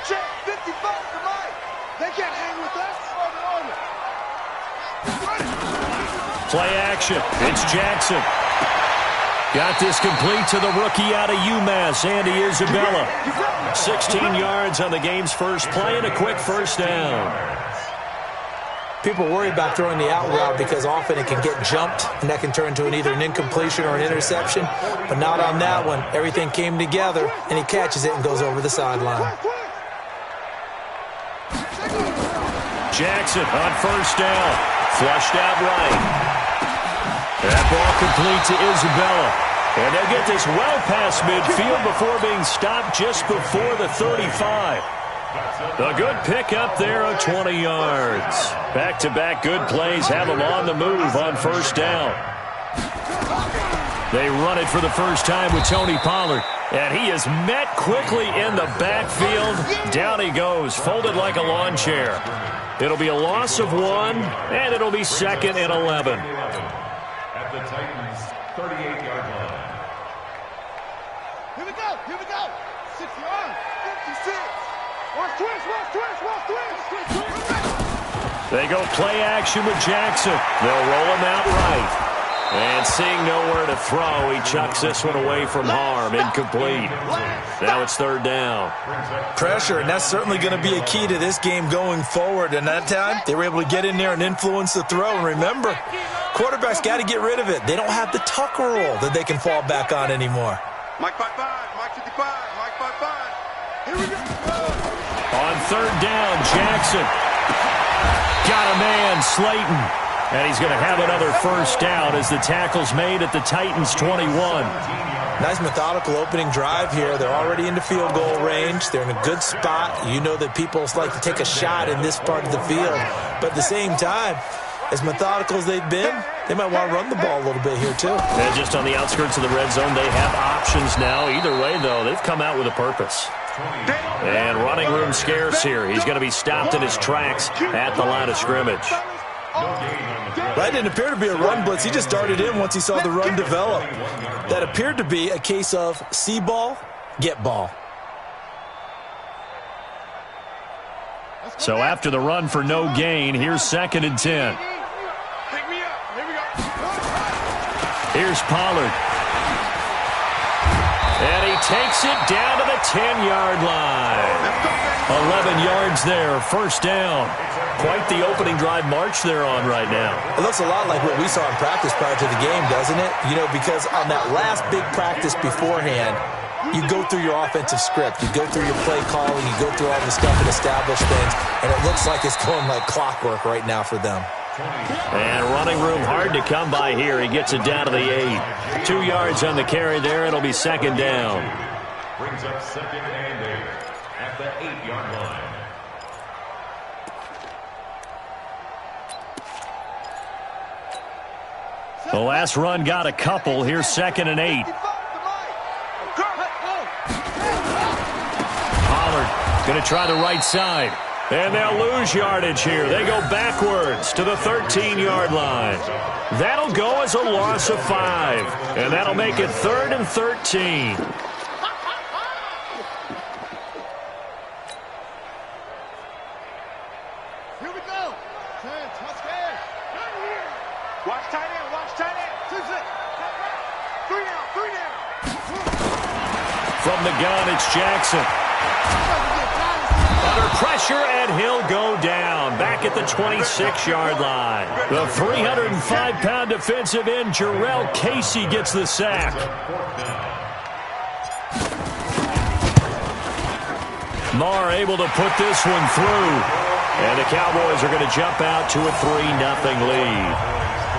Check 55 for Mike. They can't hang with us. Play action. It's Jackson. Got this complete to the rookie out of UMass, Andy Isabella. 16 yards on the game's first play and a quick first down. People worry about throwing the out route because often it can get jumped, and that can turn into either an incompletion or an interception. But not on that one. Everything came together, and he catches it and goes over the sideline. Jackson on first down. Flushed out right. That ball complete to Isabella. And they'll get this well past midfield before being stopped just before the 35. A good pickup there of 20 yards. Back-to-back good plays have them on the move on first down. They run it for the first time with Tony Pollard. And he is met quickly in the backfield. Down he goes, folded like a lawn chair. It'll be a loss of 1, and it'll be second and 11. At the Titans' 38-yard line. Here we go. 6 yards. 56. Watch twist. They go play action with Jackson. They'll roll him out right. And seeing nowhere to throw, he chucks this one away from harm. Incomplete. Now it's third down. Pressure, and that's certainly going to be a key to this game going forward. And that time, they were able to get in there and influence the throw. And remember, quarterbacks got to get rid of it. They don't have the Tucker rule that they can fall back on anymore. Mike 55, Mike 55, Mike 55. Here we go. On third down, Jackson. Got a man, Slayton. And he's going to have another first down as the tackle's made at the Titans' 21. Nice methodical opening drive here. They're already into field goal range. They're in a good spot. You know that people like to take a shot in this part of the field. But at the same time, as methodical as they've been, they might want to run the ball a little bit here too. And just on the outskirts of the red zone, they have options now. Either way, though, they've come out with a purpose. And running room scarce here. He's going to be stopped in his tracks at the line of scrimmage. That didn't appear to be a run blitz. He just darted in once he saw the run develop. That appeared to be a case of see ball, get ball. So after the run for no gain, here's 2nd and 10. Here's Pollard. And he takes it down to the 10-yard line. 11 yards there, first down. Quite the opening drive march they're on right now. It looks a lot like what we saw in practice prior to the game, doesn't it? You know, because on that last big practice beforehand, you go through your offensive script. You go through your play calling. You go through all the stuff and establish things. And it looks like it's going like clockwork right now for them. And running room hard to come by here. He gets it down to the 8. 2 yards on the carry there. It'll be second down. Brings up 2nd and 8 at the 8-yard line. The last run got a couple. Here's 2nd and 8. Pollard going to try the right side. And they'll lose yardage here. They go backwards to the 13-yard line. That'll go as a loss of 5. And that'll make it 3rd and 13. Here we go. Watch tight end. 3 down. From the gun, it's Jackson. Under pressure, and he'll go down. Back at the 26-yard line. The 305-pound defensive end, Jarrell Casey, gets the sack. Marr able to put this one through. And the Cowboys are going to jump out to a 3-0 lead.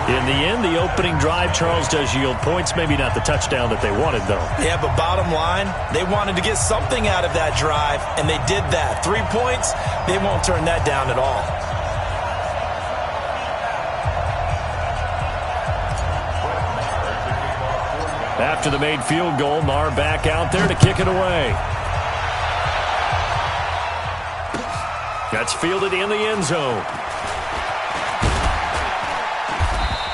In the end, the opening drive, Charles, does yield points. Maybe not the touchdown that they wanted, though. Yeah, but bottom line, they wanted to get something out of that drive, and they did that. 3 points, they won't turn that down at all. After the made field goal, Marr back out there to kick it away. That's fielded in the end zone.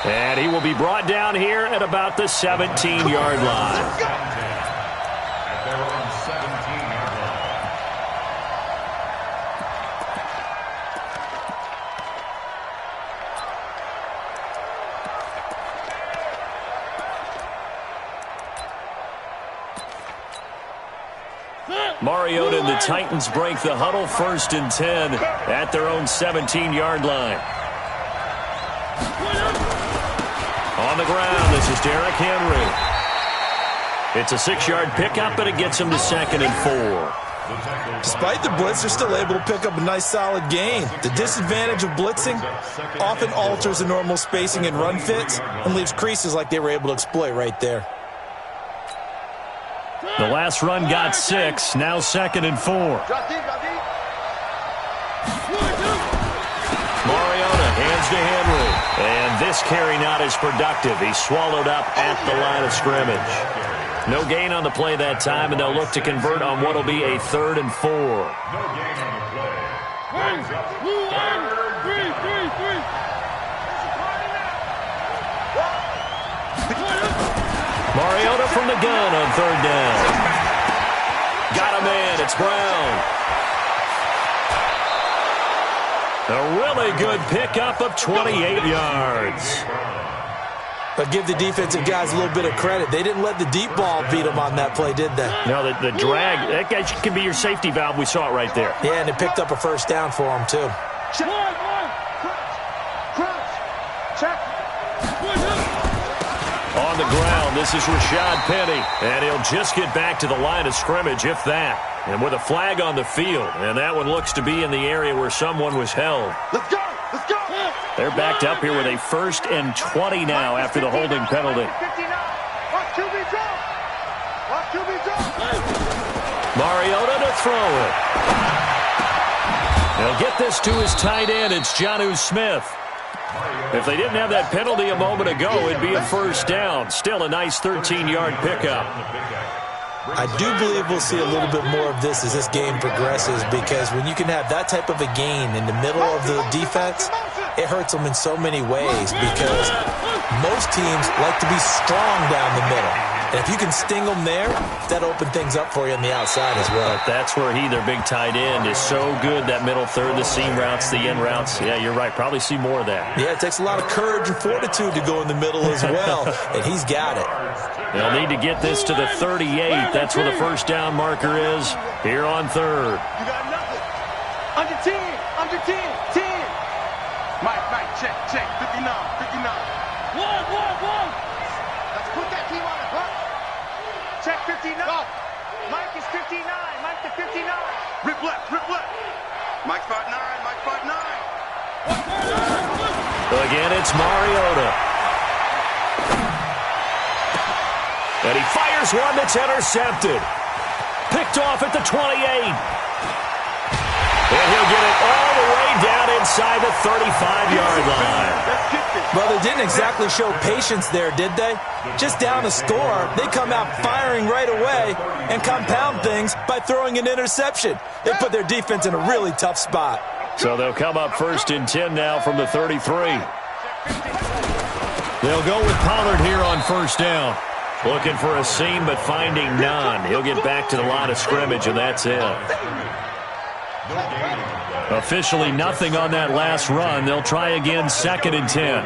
And he will be brought down here at about the 17-yard line. Mariota and the Titans break the huddle, 1st and 10 at their own 17-yard line. On the ground, this is Derrick Henry. It's a 6-yard pickup, and it gets him to 2nd and 4. Despite the blitz, they're still able to pick up a nice, solid gain. The disadvantage of blitzing often alters the normal spacing and run fits and leaves creases like they were able to exploit right there. The last run got 6, now 2nd and 4. Mariota hands to Henry. And this carry not as productive. He's swallowed up at the line of scrimmage. No gain on the play that time, and they'll look to convert on what will be a 3rd and 4. No gain on the play. Brings up 3rd. Mariota from the gun on 3rd down. Got a man. It's Brown. A really good pickup of 28 yards. But give the defensive guys a little bit of credit. They didn't let the deep ball beat them on that play, did they? No, the drag, that guy can be your safety valve. We saw it right there. Yeah, and it picked up a 1st down for them, too. On the ground, this is Rashad Penny. And he'll just get back to the line of scrimmage, if that. And with a flag on the field. And that one looks to be in the area where someone was held. Let's go! Let's go! They're backed up here with a 1st and 20 now after the holding penalty. Watch QB drop! Watch QB drop! Mariota to throw it. They'll get this to his tight end. It's Jonnu Smith. If they didn't have that penalty a moment ago, it'd be a 1st down. Still a nice 13-yard pickup. I do believe we'll see a little bit more of this as this game progresses, because when you can have that type of a gain in the middle of the defense, it hurts them in so many ways, because most teams like to be strong down the middle. And if you can sting them there, that opens things up for you on the outside as well. But that's where their big tight end, is so good, that middle third, the seam routes, the in routes. Yeah, you're right. Probably see more of that. Yeah, it takes a lot of courage and fortitude to go in the middle as well, and he's got it. They'll need to get this to the 38. That's where the 1st down marker is here on 3rd. You got nothing. Under 10. Under 10. 10. Mike, check. 59. 59. One. Let's put that team on it, huh? Check 59. Go. Mike is 59. Mike to 59. Rip left. Mike 5'9. Mike 5'9. Again, it's Mariota. And he fires one that's intercepted. Picked off at the 28. And he'll get it all the way down inside the 35-yard line. Well, they didn't exactly show patience there, did they? Just down a score, they come out firing right away and compound things by throwing an interception. They put their defense in a really tough spot. So they'll come up 1st and 10 now from the 33. They'll go with Pollard here on 1st down. Looking for a seam, but finding none. He'll get back to the line of scrimmage, and that's it. Officially nothing on that last run. They'll try again, 2nd and 10.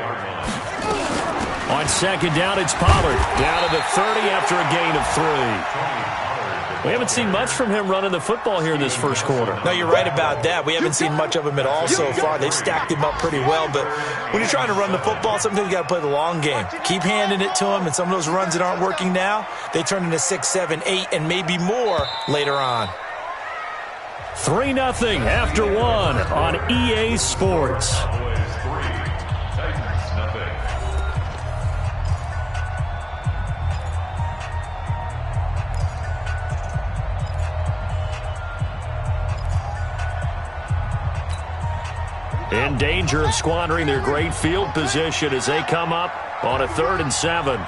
On 2nd down, it's Pollard. Down to the 30 after a gain of 3. We haven't seen much from him running the football here in this 1st quarter. No, you're right about that. We haven't seen much of him at all so far. They've stacked him up pretty well, but when you're trying to run the football, sometimes you got to play the long game. Keep handing it to him, and some of those runs that aren't working now, they turn into 6, 7, 8, and maybe more later on. 3-0 after 1 on EA Sports. In danger of squandering their great field position as they come up on a 3rd and 7.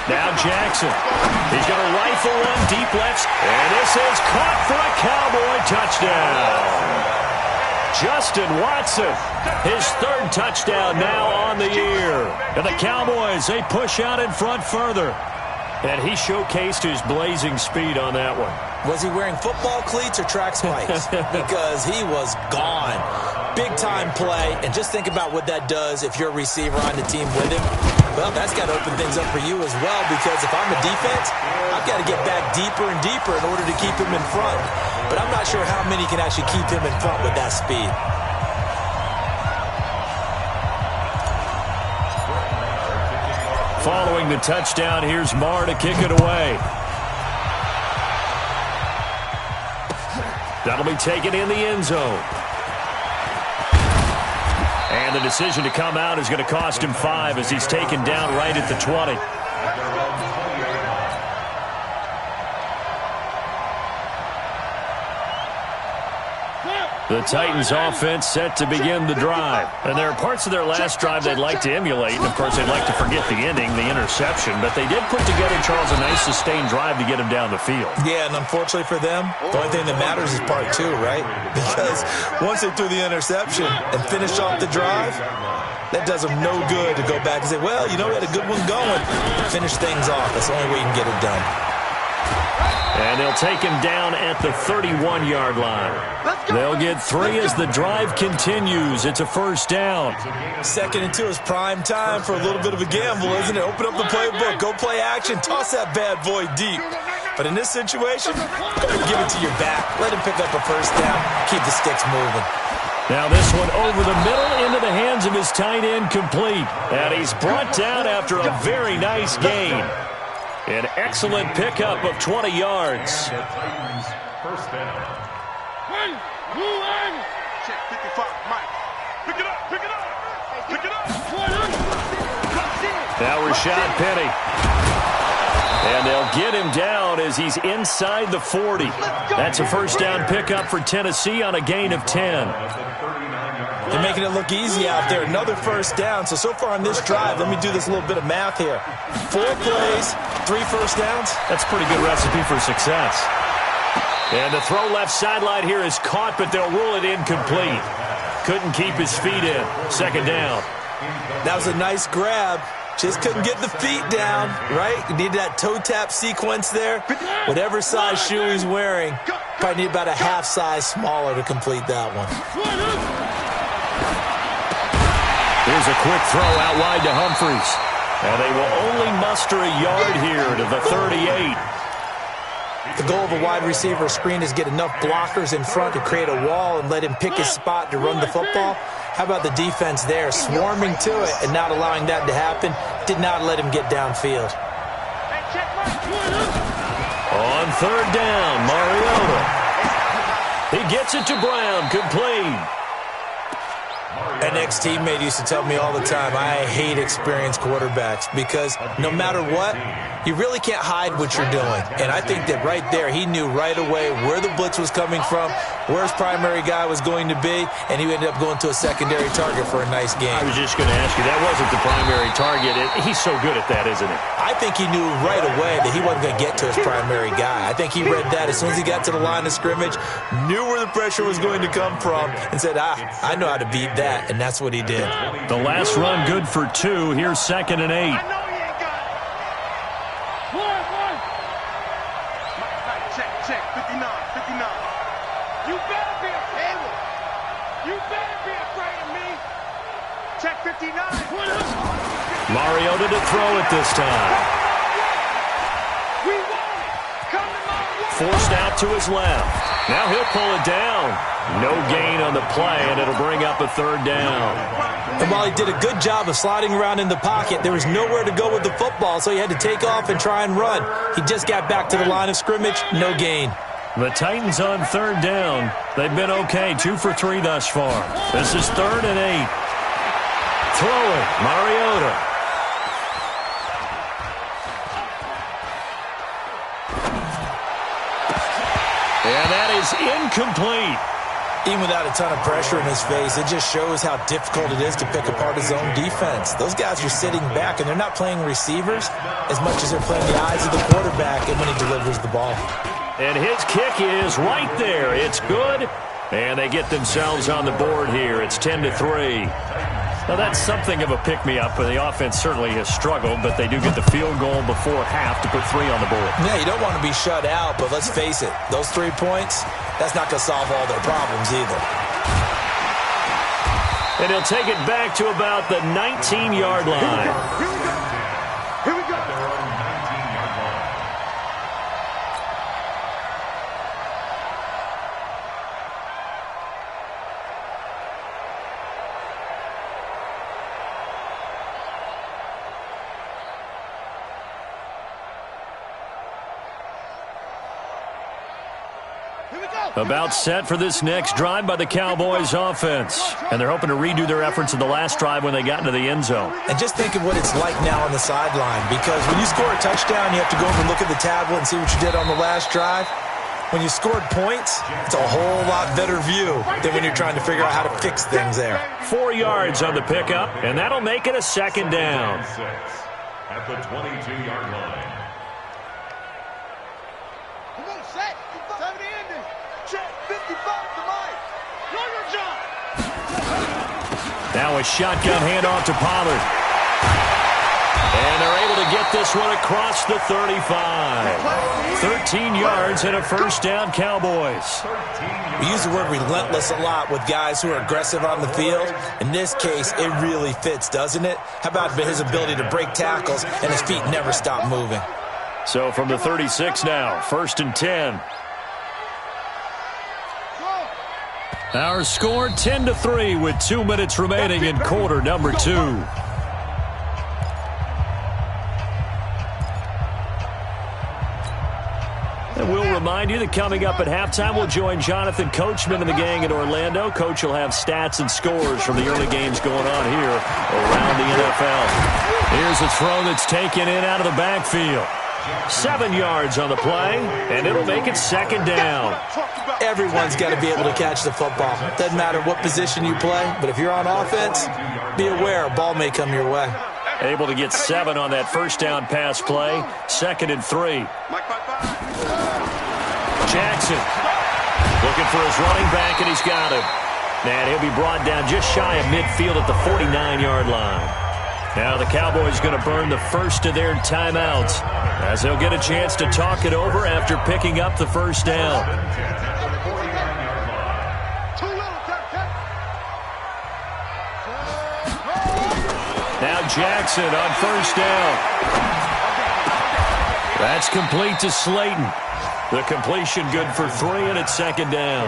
Now Jackson. He's going to rifle one deep left. And this is caught for a Cowboy touchdown. Justin Watson, his 3rd touchdown now on the year. And the Cowboys, they push out in front further. And he showcased his blazing speed on that one. Was he wearing football cleats or track spikes? Because he was gone. big-time play, and just think about what that does if you're a receiver on the team with him. Well, that's got to open things up for you as well, because if I'm a defense, I've got to get back deeper and deeper in order to keep him in front. But I'm not sure how many can actually keep him in front with that speed. Following the touchdown, here's Marr to kick it away. That'll be taken in the end zone. And the decision to come out is going to cost him 5 as he's taken down right at the 20. The Titans offense set to begin the drive. And there are parts of their last drive they'd like to emulate. And, of course, they'd like to forget the ending, the interception. But they did put together, Charles, a nice sustained drive to get him down the field. Yeah, and unfortunately for them, the only thing that matters is part 2, right? Because once they threw the interception and finished off the drive, that does them no good to go back and say, well, you know, we had a good one going. Finish things off. That's the only way you can get it done. And they'll take him down at the 31-yard line. They'll get 3 as the drive continues. It's a first down. 2nd and 2 is prime time for a little bit of a gamble, isn't it? Open up the playbook, go play action, toss that bad boy deep. But in this situation, go ahead and give it to your back. Let him pick up a first down. Keep the sticks moving. Now this one over the middle into the hands of his tight end, complete. And he's brought down after a very nice gain. An excellent pickup of 20 yards. First down. Check 55, Mike. Pick it up, pick it up, pick it up. Now Rashad Penny. And they'll get him down as he's inside the 40. That's a first down pickup for Tennessee on a gain of 10. They're making it look easy out there. Another first down. So far on this drive, let me do this little bit of math here. 4 plays, 3 first downs. That's a pretty good recipe for success. And the throw left sideline here is caught, but they'll rule it incomplete. Couldn't keep his feet in. Second down. That was a nice grab. Just couldn't get the feet down, right? You need that toe tap sequence there. Whatever size shoe he's wearing, probably need about a half size smaller to complete that one. Here's a quick throw out wide to Humphries. And they will only muster a yard here to the 38. The goal of a wide receiver screen is get enough blockers in front to create a wall and let him pick his spot to run the football. How about the defense there, swarming to it and not allowing that to happen? Did not let him get downfield. On third down, Mariota. He gets it to Brown, complete. An ex-teammate used to tell me all the time, I hate experienced quarterbacks because no matter what, you really can't hide what you're doing. And I think that right there, he knew right away where the blitz was coming from, where his primary guy was going to be, and he ended up going to a secondary target for a nice game. I was just going to ask you, that wasn't the primary target. He's so good at that, isn't he? I think he knew right away that he wasn't going to get to his primary guy. I think he read that as soon as he got to the line of scrimmage, knew where the pressure was going to come from, and said, I know how to beat that, and that's what he did. The last run good for 2. Here's 2nd and 8. Check, 59, 59. You better be afraid of me. You better be afraid of me. Check 59. Mariota to throw it this time. We want it. Come to my way. Forced out to his left. Now he'll pull it down. No gain on the play, and it'll bring up a third down. And while he did a good job of sliding around in the pocket, there was nowhere to go with the football, so he had to take off and try and run. He just got back to the line of scrimmage, no gain. The Titans on third down. They've been okay, 2 for 3 thus far. This is 3rd and 8. Throwing, Mariota. And that is incomplete. Even without a ton of pressure in his face, it just shows how difficult it is to pick apart his own defense. Those guys are sitting back, and they're not playing receivers as much as they're playing the eyes of the quarterback and when he delivers the ball. And his kick is right there. It's good. And they get themselves on the board here. It's 10-3. Now, that's something of a pick-me-up. The offense certainly has struggled, but they do get the field goal before half to put 3 on the board. Yeah, you don't want to be shut out, but let's face it, those 3 points, that's not going to solve all their problems either. And he'll take it back to about the 19-yard line. Here we go. About set for this next drive by the Cowboys offense. And they're hoping to redo their efforts in the last drive when they got into the end zone. And just think of what it's like now on the sideline, because when you score a touchdown, you have to go over and look at the tablet and see what you did on the last drive. When you scored points, it's a whole lot better view than when you're trying to figure out how to fix things there. 4 yards on the pickup, and that'll make it a second down. At the 22-yard line. Come on, set. Time to end it. Check 55 to Mike. Now a shotgun handoff to Pollard. And they're able to get this one across the 35. 13 yards and a first down, Cowboys. We use the word relentless a lot with guys who are aggressive on the field. In this case, it really fits, doesn't it? How about his ability to break tackles and his feet never stop moving? So from the 36 now, 1st and 10. Our score 10-3 with 2 minutes remaining in quarter number 2. And we'll remind you that coming up at halftime, we'll join Jonathan Coachman and the gang in Orlando. Coach will have stats and scores from the early games going on here around the NFL. Here's a throw that's taken in out of the backfield. 7 yards on the play, and it'll make it second down. Everyone's got to be able to catch the football. Doesn't matter what position you play, but if you're on offense, be aware a ball may come your way. Able to get 7 on that first down pass play. 2nd and 3. Jackson looking for his running back, and he's got him. And he'll be brought down just shy of midfield at the 49-yard line. Now the Cowboys going to burn the first of their timeouts as they'll get a chance to talk it over after picking up the first down. Now Jackson on first down. That's complete to Slayton. The completion good for 3, and it's second down.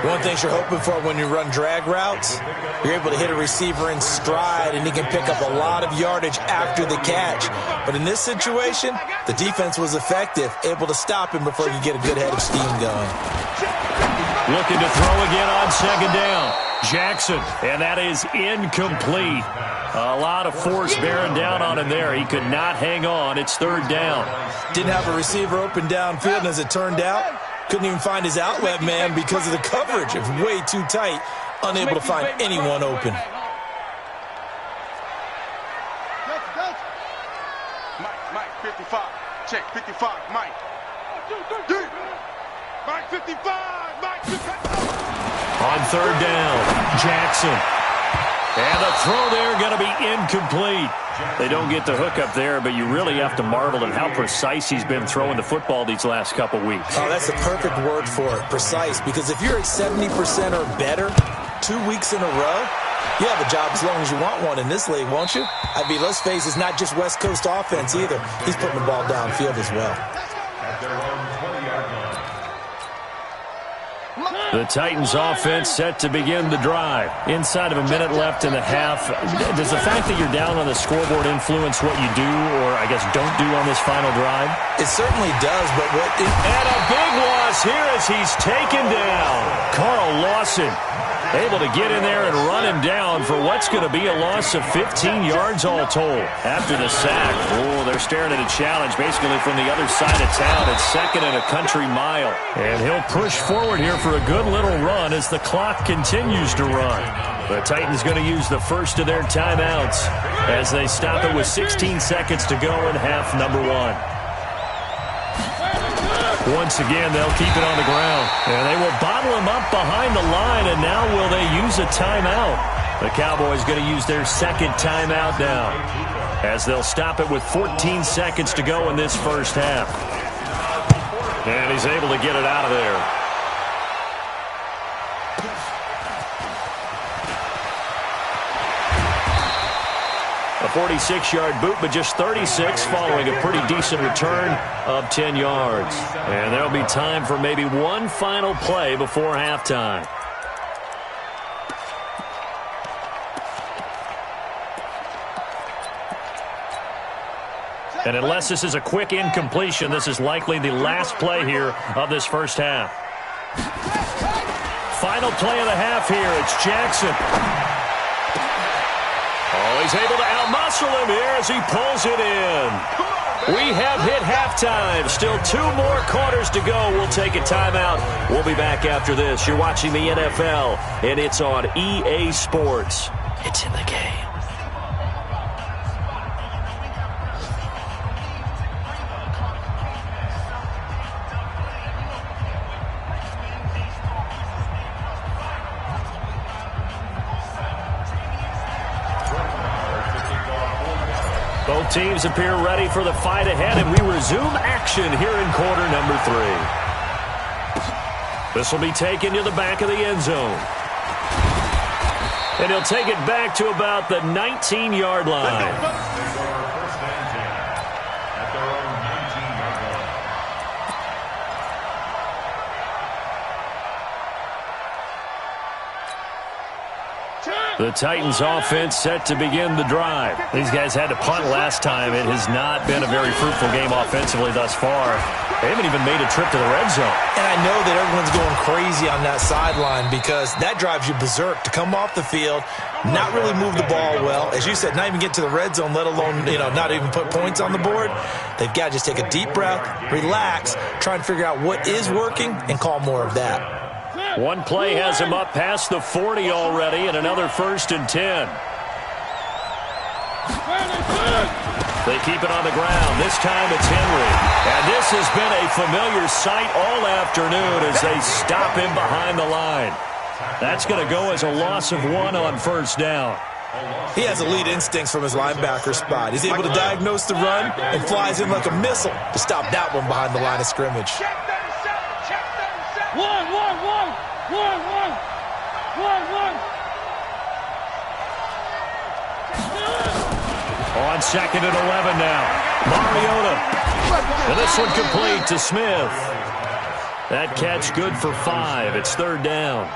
One thing you're hoping for when you run drag routes, you're able to hit a receiver in stride, and he can pick up a lot of yardage after the catch. But in this situation, the defense was effective, able to stop him before you get a good head of steam going. Looking to throw again on second down. Jackson, and that is incomplete. A lot of force bearing down on him there. He could not hang on. It's third down. Didn't have a receiver open downfield, and as it turned out, couldn't even find his outlet man because of the coverage. It was way too tight, unable to find anyone open. Mike, 55. Check, 55. Mike. Mike, 55. Mike, 55. On third down, Jackson. And the throw there going to be incomplete. They don't get the hook up there, but you really have to marvel at how precise he's been throwing the football these last couple weeks. Oh, that's the perfect word for it, precise, because if you're at 70% or better 2 weeks in a row, you have a job as long as you want one in this league, won't you? I mean, let's face it, it's not just West Coast offense either. He's putting the ball downfield as well. The Titans offense set to begin the drive. Inside of a minute left in the half. Does the fact that you're down on the scoreboard influence what you do, or I guess don't do on this final drive? It certainly does, but what... And a big loss here as he's taken down. Carl Lawson able to get in there and run him down for what's going to be a loss of 15 yards all told. After the sack, they're staring at a challenge basically from the other side of town. It's 2nd and a country mile. And he'll push forward here for a good little run as the clock continues to run. The Titans going to use the first of their timeouts as they stop it with 16 seconds to go in half number 1. Once again, they'll keep it on the ground. And they will bottle him up behind the line, and now will they use a timeout? The Cowboys going to use their second timeout now as they'll stop it with 14 seconds to go in this first half. And he's able to get it out of there. A 46-yard boot, but just 36 following a pretty decent return of 10 yards. And there'll be time for maybe one final play before halftime. And unless this is a quick incompletion, this is likely the last play here of this first half. Final play of the half here. It's Jackson. Oh, he's able to outmuscle him here as he pulls it in. We have hit halftime. Still 2 more quarters to go. We'll take a timeout. We'll be back after this. You're watching the NFL, and it's on EA Sports. It's in the game. Both teams appear ready for the fight ahead, and we resume action here in quarter number 3. This will be taken to the back of the end zone. And he'll take it back to about the 19-yard line. The Titans offense set to begin the drive. These guys had to punt last time. It has not been a very fruitful game offensively thus far. They haven't even made a trip to the red zone. And I know that everyone's going crazy on that sideline because that drives you berserk to come off the field, not really move the ball well. As you said, not even get to the red zone, let alone, not even put points on the board. They've got to just take a deep breath, relax, try and figure out what is working and call more of that. One play has him up past the 40 already, and another 1st and 10. They keep it on the ground. This time it's Henry. And this has been a familiar sight all afternoon as they stop him behind the line. That's going to go as a loss of 1 on first down. He has elite instincts from his linebacker spot. He's able to diagnose the run and flies in like a missile to stop that one behind the line of scrimmage. On 2nd and 11 now. Mariota. And this one complete to Smith. That catch good for 5. It's 3rd down.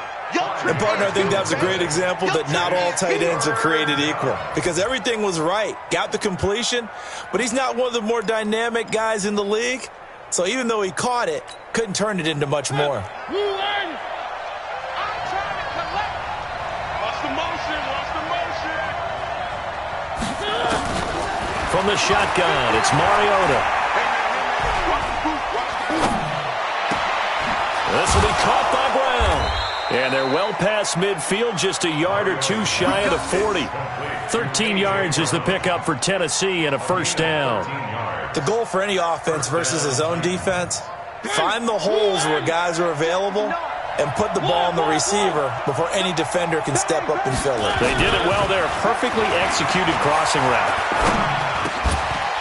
And, partner, I think that was a great example that not all tight ends are created equal because everything was right. Got the completion, but he's not one of the more dynamic guys in the league. So even though he caught it, couldn't turn it into much more. From the shotgun, it's Mariota. This will be caught by Brown. And they're well past midfield, just a yard or 2 shy of the 40. 13 yards is the pickup for Tennessee and a 1st down. The goal for any offense versus his own defense, find the holes where guys are available and put the ball on the receiver before any defender can step up and fill it. They did it well there. Perfectly executed crossing route.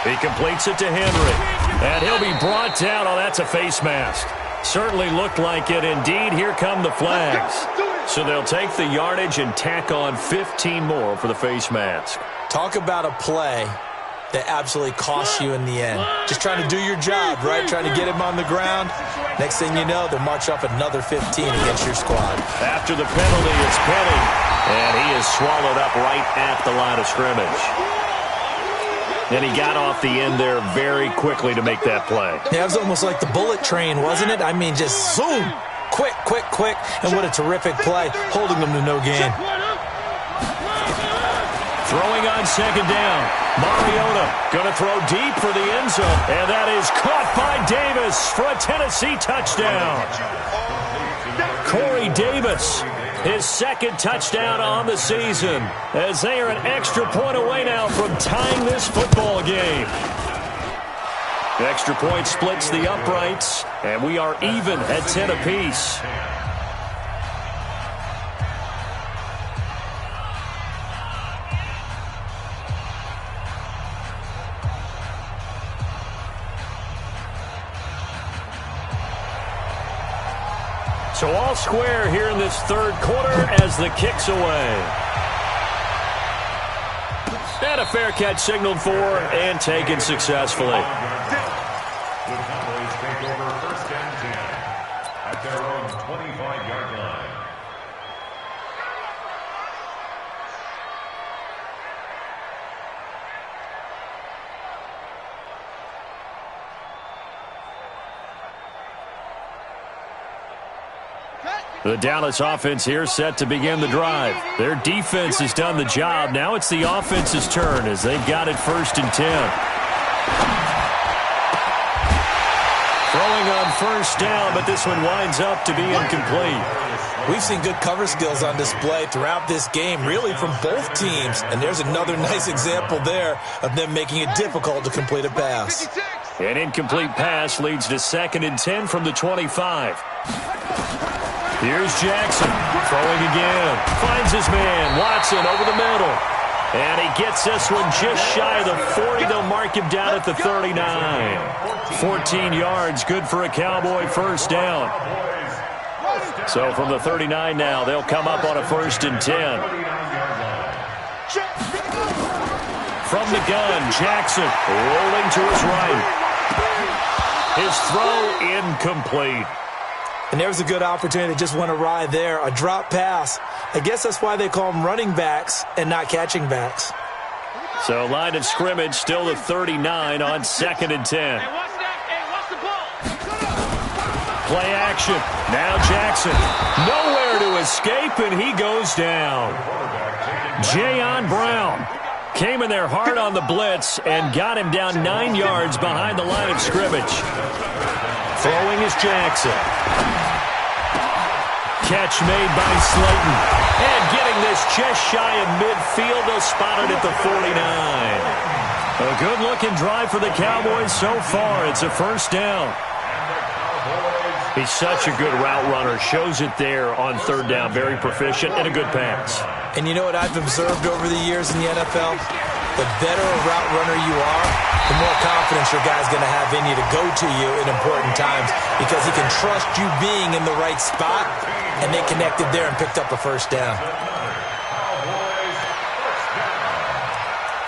He completes it to Henry. And he'll be brought down. Oh, that's a face mask. Certainly looked like it. Indeed, here come the flags. So they'll take the yardage and tack on 15 more for the face mask. Talk about a play that absolutely costs you in the end. Just trying to do your job, right? Trying to get him on the ground. Next thing you know, they'll march off another 15 against your squad. After the penalty, it's Penny. And he is swallowed up right at the line of scrimmage. And he got off the end there very quickly to make that play. Yeah, it was almost like the bullet train, wasn't it? I mean, just zoom. Quick, quick, quick. And what a terrific play, holding them to no gain. Throwing on 2nd down. Mariota going to throw deep for the end zone. And that is caught by Davis for a Tennessee touchdown. Corey Davis, his 2nd touchdown on the season, as they are an extra point away now from tying this football game. The extra point splits the uprights, and we are even at 10 apiece. So all square here in this 3rd quarter as the kick's away. And a fair catch signaled for and taken successfully. The Cowboys take over 1st and 10 at their own 25-yard line. The Dallas offense here set to begin the drive. Their defense has done the job. Now it's the offense's turn as they've got it 1st and 10. Throwing on 1st down, but this one winds up to be incomplete. We've seen good cover skills on display throughout this game, really from both teams. And there's another nice example there of them making it difficult to complete a pass. An incomplete pass leads to 2nd and 10 from the 25. Here's Jackson, throwing again. Finds his man, Watson, over the middle. And he gets this one just shy of the 40. They'll mark him down at the 39. 14 yards, good for a Cowboy 1st down. So from the 39 now, they'll come up on a 1st and 10. From the gun, Jackson rolling to his right. His throw incomplete. And there's a good opportunity that just went awry there. A drop pass. I guess that's why they call them running backs and not catching backs. So line of scrimmage still the 39 on 2nd and 10. Play action. Now Jackson. Nowhere to escape, and he goes down. Jayon Brown came in there hard on the blitz and got him down 9 yards behind the line of scrimmage. Throwing is Jackson. Catch made by Slayton. And getting this just shy of midfield. They'll spot it at the 49. A good-looking drive for the Cowboys so far. It's a 1st down. He's such a good route runner. Shows it there on 3rd down. Very proficient and a good pass. And you know what I've observed over the years in the NFL? The better a route runner you are, the more confidence your guy's going to have in you to go to you in important times because he can trust you being in the right spot, and they connected there and picked up a 1st down. Cowboys 1st down.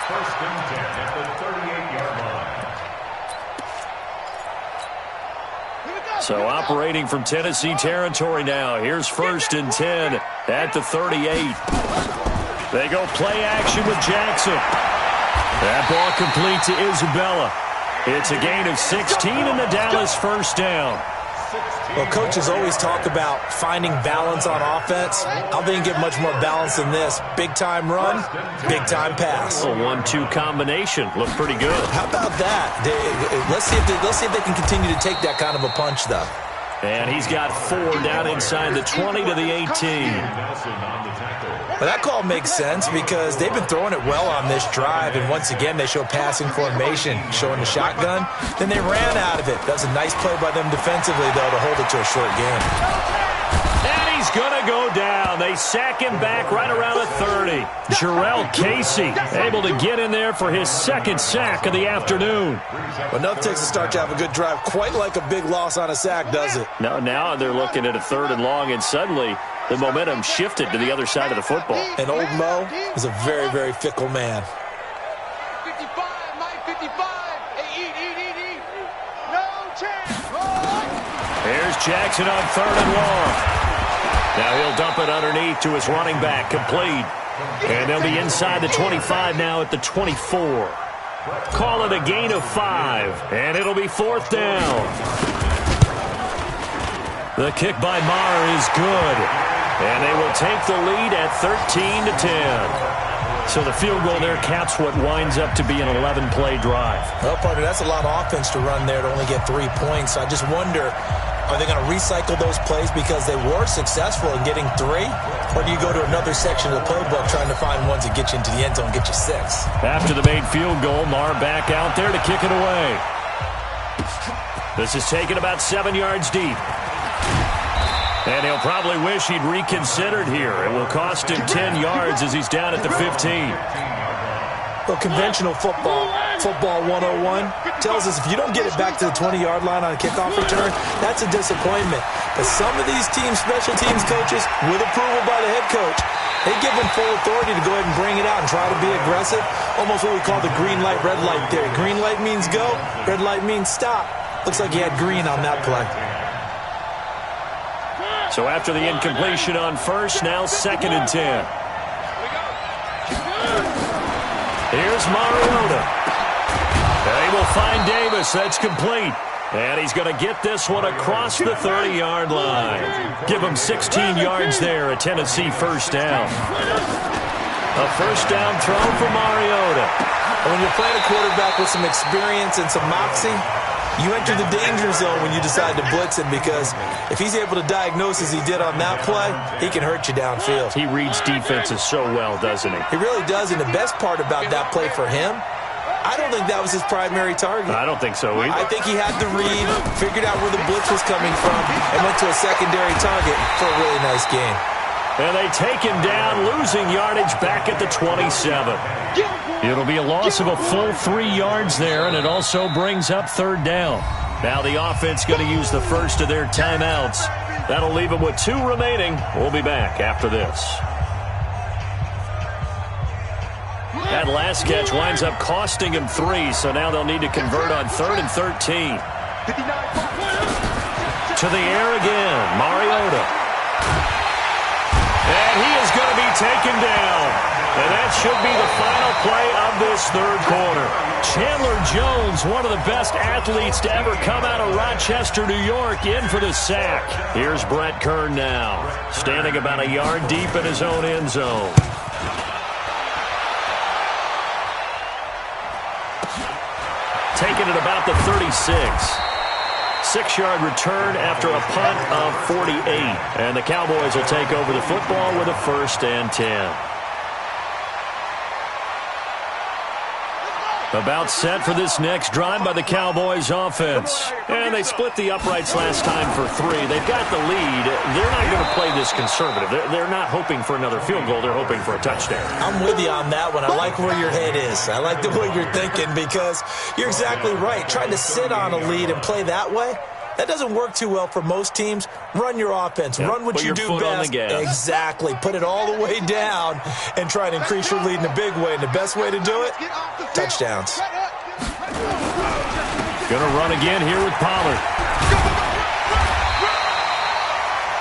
1st and 10 at the 38-yard line. So operating from Tennessee territory now. Here's 1st and 10 at the 38. They go play action with Jackson. That ball complete to Isabella. It's a gain of 16 and the Dallas 1st down. Well, coaches always talk about finding balance on offense. I think you get much more balance than this. Big-time run, big-time pass. A 1-2 combination. Looked pretty good. How about that? Let's see if they can continue to take that kind of a punch, though. And he's got 4 down inside the 20 to the 18. Well, that call makes sense because they've been throwing it well on this drive, and once again they show passing formation, showing the shotgun. Then they ran out of it. That was a nice play by them defensively, though, to hold it to a short game. And he's going to go down. They sack him back right around the 30. Jarrell Casey able to get in there for his 2nd sack of the afternoon. Well, nothing takes a start to have a good drive quite like a big loss on a sack, does it? No, now they're looking at a 3rd and long, and suddenly the momentum shifted to the other side of the football. And old Mo is a very, very fickle man. 55, Mike, 55. Hey, eat. No chance. Here's Jackson on 3rd and long. Now he'll dump it underneath to his running back, complete. And they'll be inside the 25 now at the 24. Call it a gain of 5, and it'll be 4th down. The kick by Maher is good, and they will take the lead at 13 to 10. So the field goal there caps what winds up to be an 11-play drive. Well, partner, that's a lot of offense to run there to only get 3 points. I just wonder, are they going to recycle those plays because they were successful in getting 3? Or do you go to another section of the playbook trying to find ones that get you into the end zone and get you 6? After the made field goal, Maher back out there to kick it away. This is taken about 7 yards deep. And he'll probably wish he'd reconsidered here. It will cost him 10 yards as he's down at the 15. Well, conventional football 101, tells us if you don't get it back to the 20-yard line on a kickoff return, that's a disappointment. But some of these teams, special teams coaches, with approval by the head coach, They give him full authority to go ahead and bring it out and try to be aggressive. Almost what we call the green light, red light theory. Green light means go, red light means stop. Looks like he had green on that play. So after the incompletion on first, now 2nd and 10. Here's Mariota. They will find Davis. That's complete. And he's going to get this one across the 30-yard line. Give him 16 yards there, a Tennessee first down. A first down throw for Mariota. When you're playing a quarterback with some experience and some moxie, you enter the danger zone when you decide to blitz him, because if he's able to diagnose as he did on that play, he can hurt you downfield. He reads defenses so well, doesn't he? He really does, and the best part about that play for him, I don't think that was his primary target. I don't think so either. I think he had the read, figured out where the blitz was coming from, and went to a secondary target for a really nice game. And they take him down, losing yardage back at the 27. It'll be a loss of a full 3 yards there, and it also brings up 3rd down. Now the offense going to use the first of their timeouts. That'll leave them with 2 remaining. We'll be back after this. That last catch winds up costing him 3, so now they'll need to convert on 3rd and 13. To the air again, Mariota. And he is going to be taken down. And that should be the final play of this 3rd quarter. Chandler Jones, one of the best athletes to ever come out of Rochester, New York, in for the sack. Here's Brett Kern now, standing about a yard deep in his own end zone. Taken at about the 36. 6-yard return after a punt of 48. And the Cowboys will take over the football with a 1st and 10. About set for this next drive by the Cowboys offense. And they split the uprights last time for 3. They've got the lead. They're not going to play this conservative. They're not hoping for another field goal. They're hoping for a touchdown. I'm with you on that one. I like where your head is. I like the way you're thinking, because you're exactly right. Trying to sit on a lead and play that way, that doesn't work too well for most teams. Run your offense. Yep. Run what you do best. Exactly. Put it all the way down and try and increase your lead in a big way. And the best way to do it, touchdowns. Going to run again here with Pollard.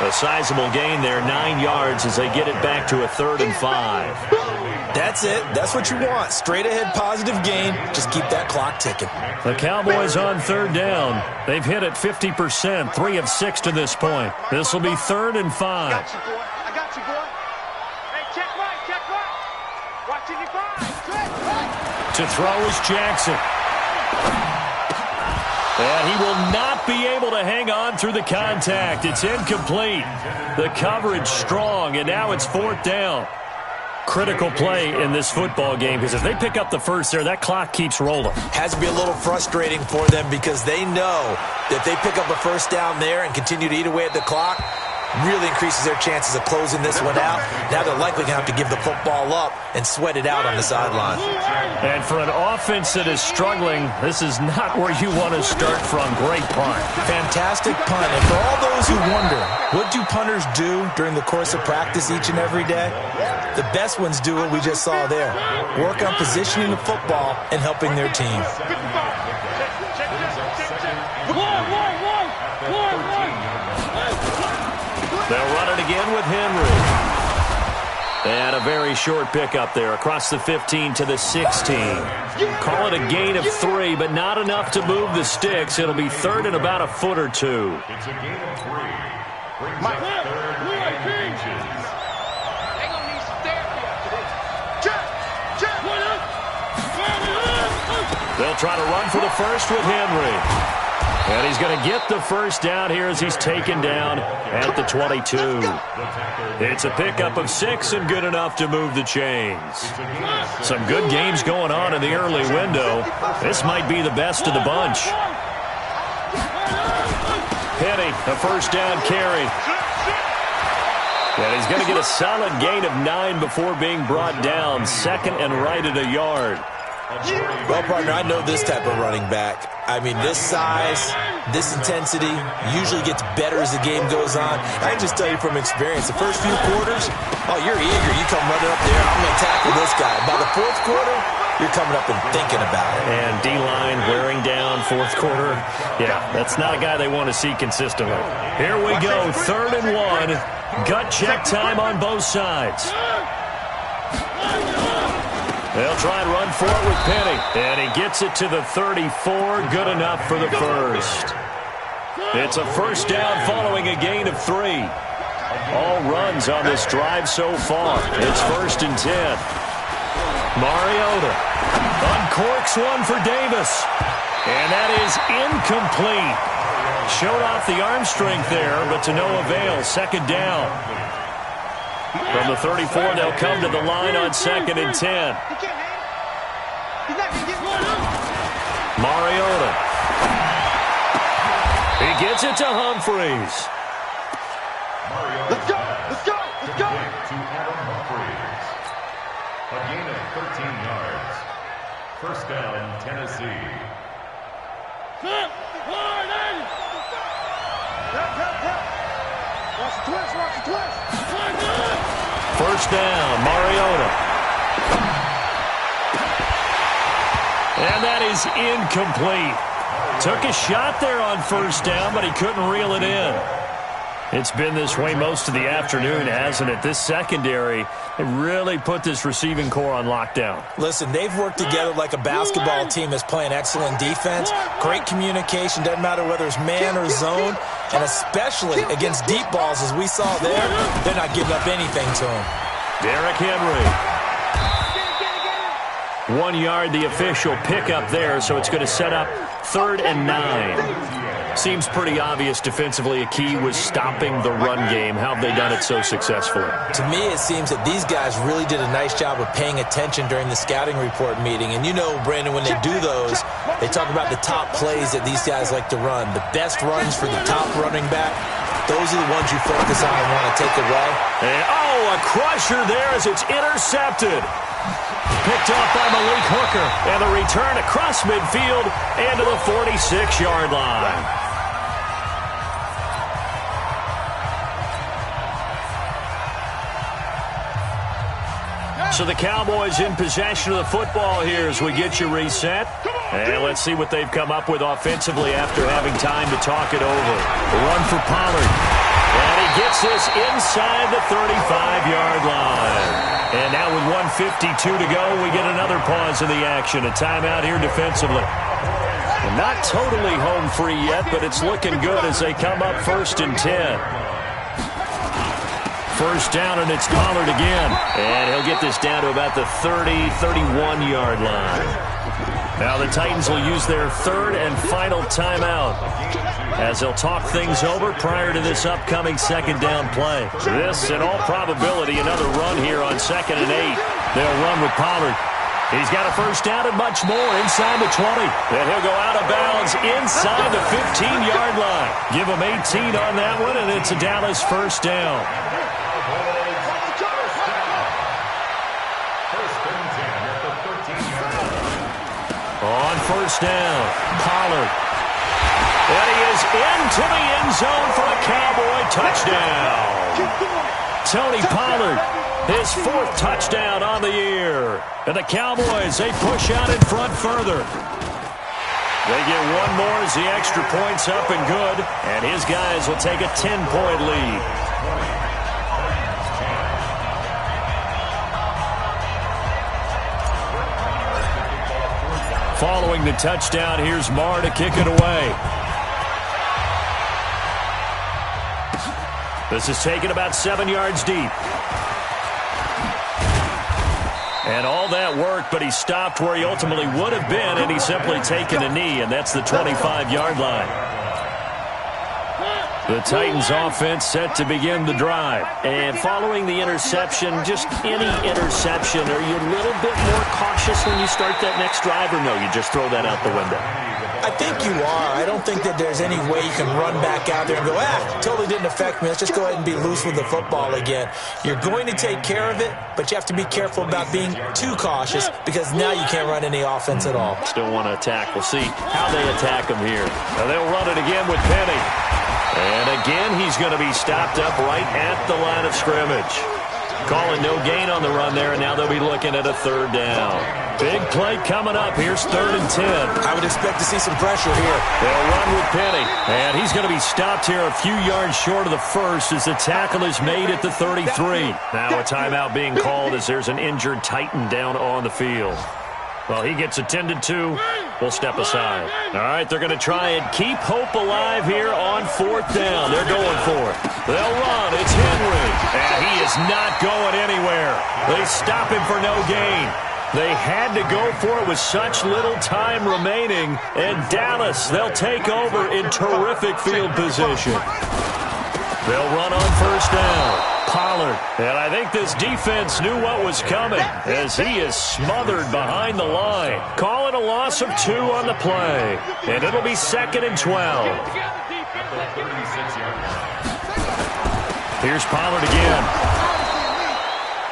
A sizable gain there, 9 yards as they get it back to a 3rd and 5. That's it. That's what you want. Straight ahead positive gain. Just keep that clock ticking. The Cowboys on 3rd down. They've hit it 50%, 3 of 6 to this point. This will be 3rd and 5. I got you, boy. Hey, check right. Watching your five. To throw is Jackson. And he will not be able to hang on through the contact. It's incomplete. The coverage strong, and now it's 4th down. Critical play in this football game, because if they pick up the first there, that clock keeps rolling. Has to be a little frustrating for them, because they know that they pick up a first down there and continue to eat away at the clock, really increases their chances of closing this one out. Now they're likely going to have to give the football up and sweat it out on the sideline. And for an offense that is struggling, this is not where you want to start from. Great punt. Fantastic punt. And for all those who wonder, what do punters do during the course of practice each and every day? The best ones do what we just saw there. Work on positioning the football and helping their team. They'll run it again with Henry. And a very short pickup there across the 15 to the 16. Call it a gain of 3, but not enough to move the sticks. It'll be 3rd and about a foot or 2. It's a gain of 3. Brings up 3rd and inches. They'll try to run for the first with Henry. And he's going to get the first down here as he's taken down at the 22. It's a pickup of 6 and good enough to move the chains. Some good games going on in the early window. This might be the best of the bunch. Penny, a first down carry. And he's going to get a solid gain of 9 before being brought down. 2nd and right at a yard. Well, partner, I know this type of running back. I mean, this size, this intensity usually gets better as the game goes on. I can just tell you from experience, the first few quarters, oh, you're eager. You come running up there, I'm going to tackle this guy. By the fourth quarter, you're coming up and thinking about it. And D-line wearing down fourth quarter. Yeah, that's not a guy they want to see consistently. Here we go, 3rd and 1. Gut check time on both sides. They'll try and run for it with Penny. And he gets it to the 34. Good enough for the first. It's a first down following a gain of 3. All runs on this drive so far. It's 1st and 10. Mariota uncorks one for Davis. And that is incomplete. Showed off the arm strength there, but to no avail. 2nd down. From the 34, they'll come to the line on 2nd and 10. Mariota. He gets it to Humphreys. Let's go! Let's go! Let's go! To Adam Humphreys. A gain of 13 yards. First down, Tennessee. Watch the twist, watch the twist. First down, Mariota. And that is incomplete. Took a shot there on first down, but he couldn't reel it in. It's been this way most of the afternoon, hasn't it? This secondary really put this receiving core on lockdown. Listen, they've worked together like a basketball team that's playing excellent defense. Great communication, doesn't matter whether it's man or zone. And especially against deep balls, as we saw there, they're not giving up anything to him. Derrick Henry. 1 yard, the official pickup there, so it's going to set up 3rd and 9. Seems pretty obvious defensively a key was stopping the run game. How have they done it so successfully? To me, it seems that these guys really did a nice job of paying attention during the scouting report meeting. And you know, Brandon, when they do those, they talk about the top plays that these guys like to run. The best runs for the top running back, those are the ones you focus on and want to take away. And, a crusher there as it's intercepted. Picked off by Malik Hooker. And the return across midfield and to the 46-yard line. So the Cowboys in possession of the football here as we get you reset. And let's see what they've come up with offensively after having time to talk it over. The run for Pollard. And he gets this inside the 35-yard line. And now with 1:52 to go, we get another pause in the action. A timeout here defensively. And not totally home free yet, but it's looking good as they come up 1st and 10. First down, and it's Pollard again. And he'll get this down to about the 31-yard line. Now the Titans will use their 3rd and final timeout as they'll talk things over prior to this upcoming 2nd down play. This, in all probability, another run here on 2nd and 8. They'll run with Pollard. He's got a first down and much more inside the 20. Then he'll go out of bounds inside the 15-yard line. Give him 18 on that one, and it's a Dallas first down. On first down, Pollard. And he is into the end zone for a Cowboy touchdown. Tony Pollard, his 4th touchdown on the year. And the Cowboys, they push out in front further. They get one more as the extra point's up and good. And his guys will take a 10-point lead. Following the touchdown, here's Marr to kick it away. This is taken about 7 yards deep. And all that work, but he stopped where he ultimately would have been, and he's simply taken a knee, and that's the 25-yard line. The Titans offense set to begin the drive. And following the interception, just any interception, are you a little bit more cautious when you start that next drive, or no, you just throw that out the window? I think you are. I don't think that there's any way you can run back out there and go, totally didn't affect me. Let's just go ahead and be loose with the football again. You're going to take care of it, but you have to be careful about being too cautious because now you can't run any offense at all. Still want to attack. We'll see how they attack him here. Now they'll run it again with Penny. And again, he's going to be stopped up right at the line of scrimmage. Calling no gain on the run there, and now they'll be looking at a third down. Big play coming up. Here's 3rd and 10. I would expect to see some pressure here. They'll run with Penny. And he's going to be stopped here a few yards short of the first as the tackle is made at the 33. Now a timeout being called as there's an injured Titan down on the field. Well, he gets attended to. We'll step aside. All right, they're going to try and keep hope alive here on 4th down. They're going for it. They'll run. It's Henry. And he is not going anywhere. They stop him for no gain. They had to go for it with such little time remaining. And Dallas, they'll take over in terrific field position. They'll run on 1st down. Pollard. And I think this defense knew what was coming as he is smothered behind the line. Calling a loss of 2 on the play. And it'll be 2nd and 12. Here's Pollard again.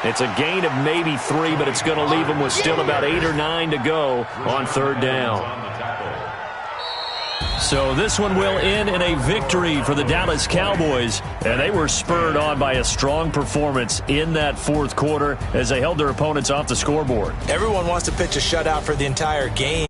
It's a gain of maybe 3, but it's going to leave him with still about 8 or 9 to go on 3rd down. So this one will end in a victory for the Dallas Cowboys, and they were spurred on by a strong performance in that 4th quarter as they held their opponents off the scoreboard. Everyone wants to pitch a shutout for the entire game.